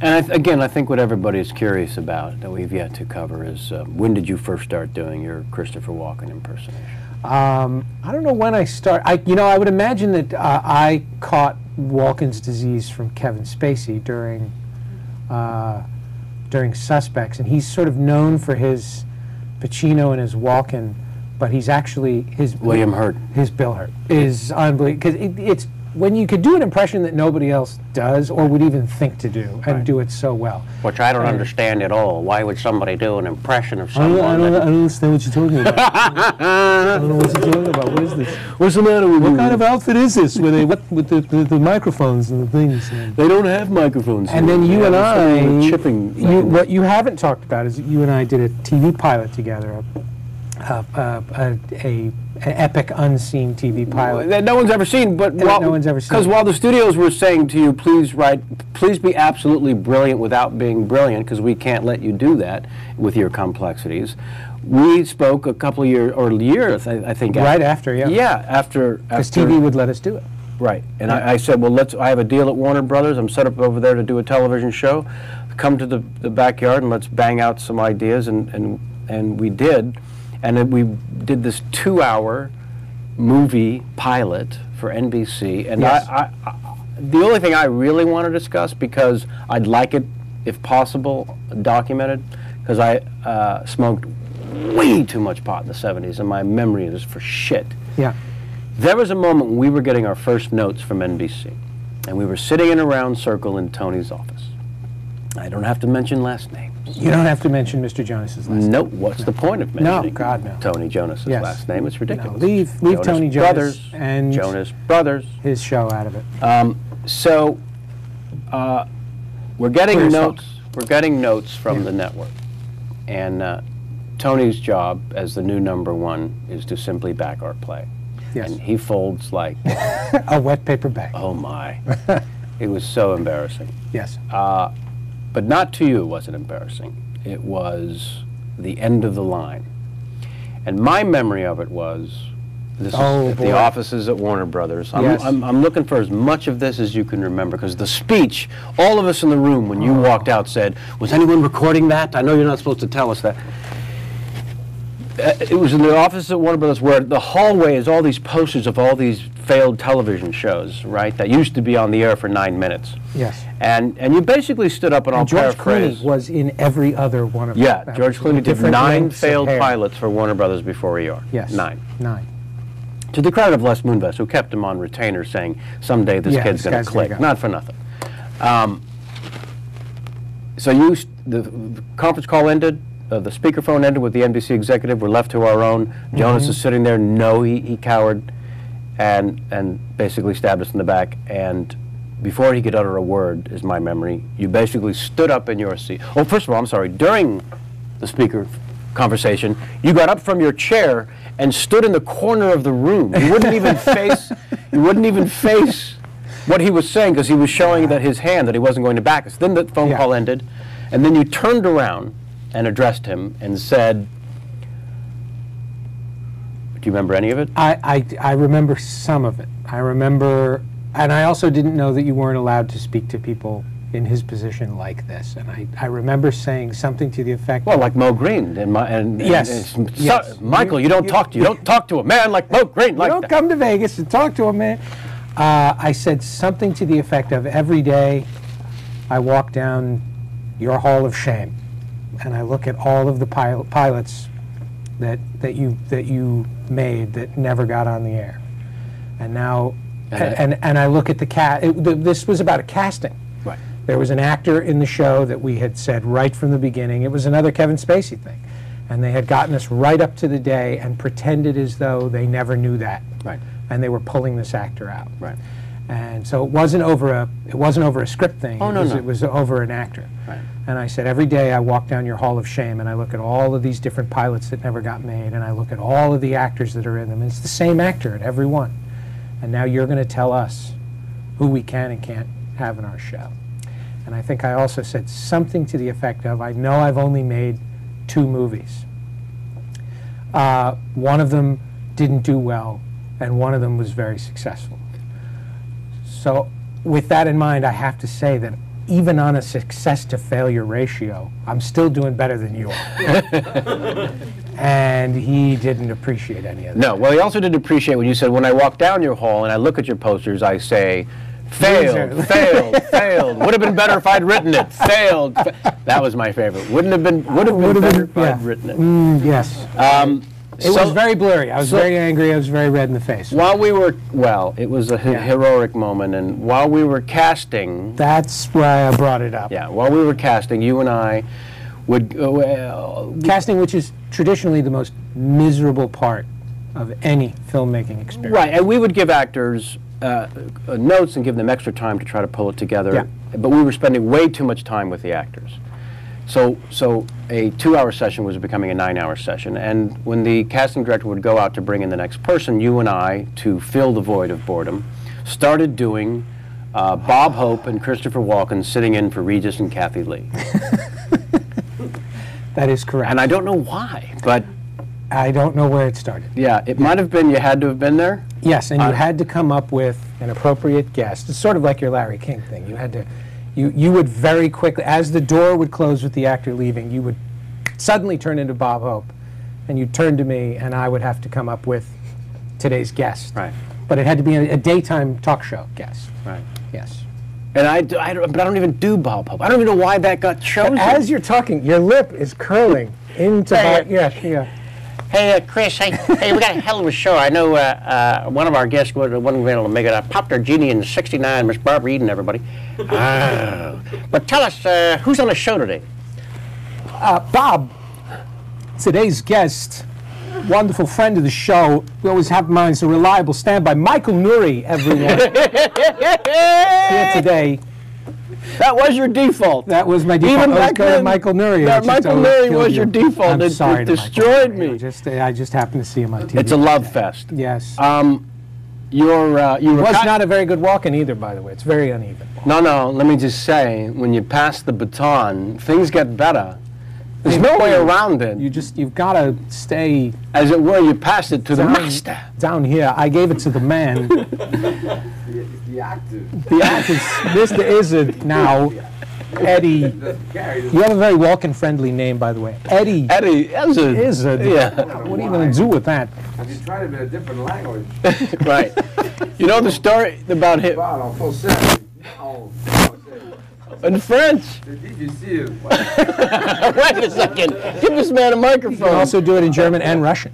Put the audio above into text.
And again, I think what everybody is curious about that we've yet to cover is when did you first start doing your Christopher Walken impersonation? I don't know when I started. You know, I would imagine that I caught Walken's disease from Kevin Spacey during Suspects, and he's sort of known for his Pacino and his Walken, but he's actually his William Hurt. His Bill Hurt is unbelievable, because it's when you could do an impression that nobody else does or would even think to do, and do it so well. Which I don't understand at all. Why would somebody do an impression of someone? I don't understand what you're talking about. I don't know what you're talking about. What is this? What's the matter with you? What kind of outfit is this? Where they with the microphones and the things? They don't have microphones. And then you and I, chipping. What you haven't talked about is you and I did a TV pilot together, an epic unseen TV pilot that no one's ever seen, but no one's ever seen. Because while the studios were saying to you, please be absolutely brilliant without being brilliant, because we can't let you do that with your complexities. We spoke a couple of years, I think. Right after, yeah. Yeah, after. Because TV would let us do it. Right, and I said, well, I have a deal at Warner Brothers. I'm set up over there to do a television show. Come to the backyard and let's bang out some ideas, and we did. And then we did this 2-hour movie pilot for NBC. And yes. The only thing I really want to discuss, because I'd like it, if possible, documented, because I smoked way too much pot in the 70s, and my memory is for shit. Yeah. There was a moment when we were getting our first notes from NBC, and we were sitting in a round circle in Tony's office. I don't have to mention last names. You don't have to mention Mr. Jonas's last name. Nope. What's the point of mentioning no. Tony Jonas's last name? It's ridiculous. No, leave Jonas Tony Jonas and Jonas Brothers, his show out of it. We're getting notes. We're getting notes from the network, and Tony's job as the new _1 is to simply back our play. Yes. And he folds like a wet paper bag. Oh my! It was so embarrassing. Yes. But not to you, it wasn't embarrassing. It was the end of the line. And my memory of it was, this is at the offices at Warner Brothers. I'm looking for as much of this as you can remember, because the speech, all of us in the room when you walked out said, was anyone recording that? I know you're not supposed to tell us that. It was in the offices at Warner Brothers, where the hallway is all these posters of all these failed television shows, right, that used to be on the air for 9 minutes. Yes. And you basically stood up, and I'll paraphrase. George Clooney was in every other one of them. Yeah, George Clooney did 9 failed pilots for Warner Brothers before ER. Yes. 9. 9. To the credit of Les Moonves, who kept him on retainer, saying, someday this kid's going to click. Not for nothing. So the conference call ended. The speakerphone ended with the NBC executive. We're left to our own. Jonas is sitting there. No, he cowered and basically stabbed us in the back. And before he could utter a word, is my memory, you basically stood up in your seat. Oh, first of all, I'm sorry. During the speaker conversation, you got up from your chair and stood in the corner of the room. You wouldn't even face. You wouldn't even face what he was saying, because he was showing that his hand that he wasn't going to back us. Then the phone call ended, and then you turned around and addressed him and said, do you remember any of it? I remember some of it. I remember, and I also didn't know that you weren't allowed to speak to people in his position like this. And I remember saying something to the effect, well, like Mo Green and yes. Michael, you don't talk to a man like Mo Green like that. You don't come to Vegas and talk to a man. I said something to the effect of, every day I walk down your hall of shame, and I look at all of the pilots that you made that never got on the air, and now and I look at this was about a casting. Right. There was an actor in the show that we had said right from the beginning it was another Kevin Spacey thing, and they had gotten us right up to the day and pretended as though they never knew that. Right. And they were pulling this actor out. Right. And so it wasn't over a script thing. Oh, it was over an actor. Right. And I said, every day I walk down your hall of shame and I look at all of these different pilots that never got made, and I look at all of the actors that are in them, and it's the same actor at every one. And now you're going to tell us who we can and can't have in our show. And I think I also said something to the effect of, I know I've only made 2 movies. One of them didn't do well, and one of them was very successful. So with that in mind, I have to say that even on a success to failure ratio, I'm still doing better than you are. And he didn't appreciate any of that. No, well, he also didn't appreciate when you said, when I walk down your hall and I look at your posters, I say, failed, failed, failed. Would have been better if I'd written it. Failed. That was my favorite. Would have been better if I'd written it. Yes. It was very blurry. I was very angry. I was very red in the face. While we were, well, it was a heroic moment, and while we were casting... That's why I brought it up. Yeah, while we were casting, you and I would... casting, which is traditionally the most miserable part of any filmmaking experience. Right, and we would give actors notes and give them extra time to try to pull it together. Yeah. But we were spending way too much time with the actors. So a 2-hour session was becoming a 9-hour session, and when the casting director would go out to bring in the next person, you and I, to fill the void of boredom, started doing Bob Hope and Christopher Walken sitting in for Regis and Kathy Lee. That is correct. And I don't know why, but... I don't know where it started. Yeah, it might have been you had to have been there. Yes, and you had to come up with an appropriate guest. It's sort of like your Larry King thing. You had to... You would very quickly, as the door would close with the actor leaving, you would suddenly turn into Bob Hope, and you'd turn to me, and I would have to come up with today's guest. Right. But it had to be a daytime talk show guest. Right. Yes. And but I don't even do Bob Hope. I don't even know why that got chosen. But as you're talking, your lip is curling into Bob. Yeah. Hey, Chris, hey, we got a hell of a show. I know one of our guests wasn't able to make it. I popped our genie in '69, Miss Barbara Eden, everybody. But tell us, who's on the show today? Bob, today's guest, wonderful friend of the show. We always have in mind, it's a reliable standby. Michael Nouri, everyone. Here today. That was your default. That was my default. Even back then, Michael Nouri. Michael Nouri was your default. I'm sorry, it destroyed me. I just happened to see him on TV. It's a love fest. Yes. You was not a very good walk-in either, by the way. It's very uneven. No. Let me just say, when you pass the baton, things get better. There's no way around it. You've got to stay. As it were, you pass it to the master. Down here, I gave it to the man. The actor. The actor, Mr. Izzard now, Eddie. You have a very walk-in-friendly name, by the way. Eddie Izzard. Izzard. Yeah. What are you going to do with that? I just tried it in a different language. Right. You know the story about him? On full set. In French. Did you see it? Wait a second. Give this man a microphone. You can also do it in German and Russian.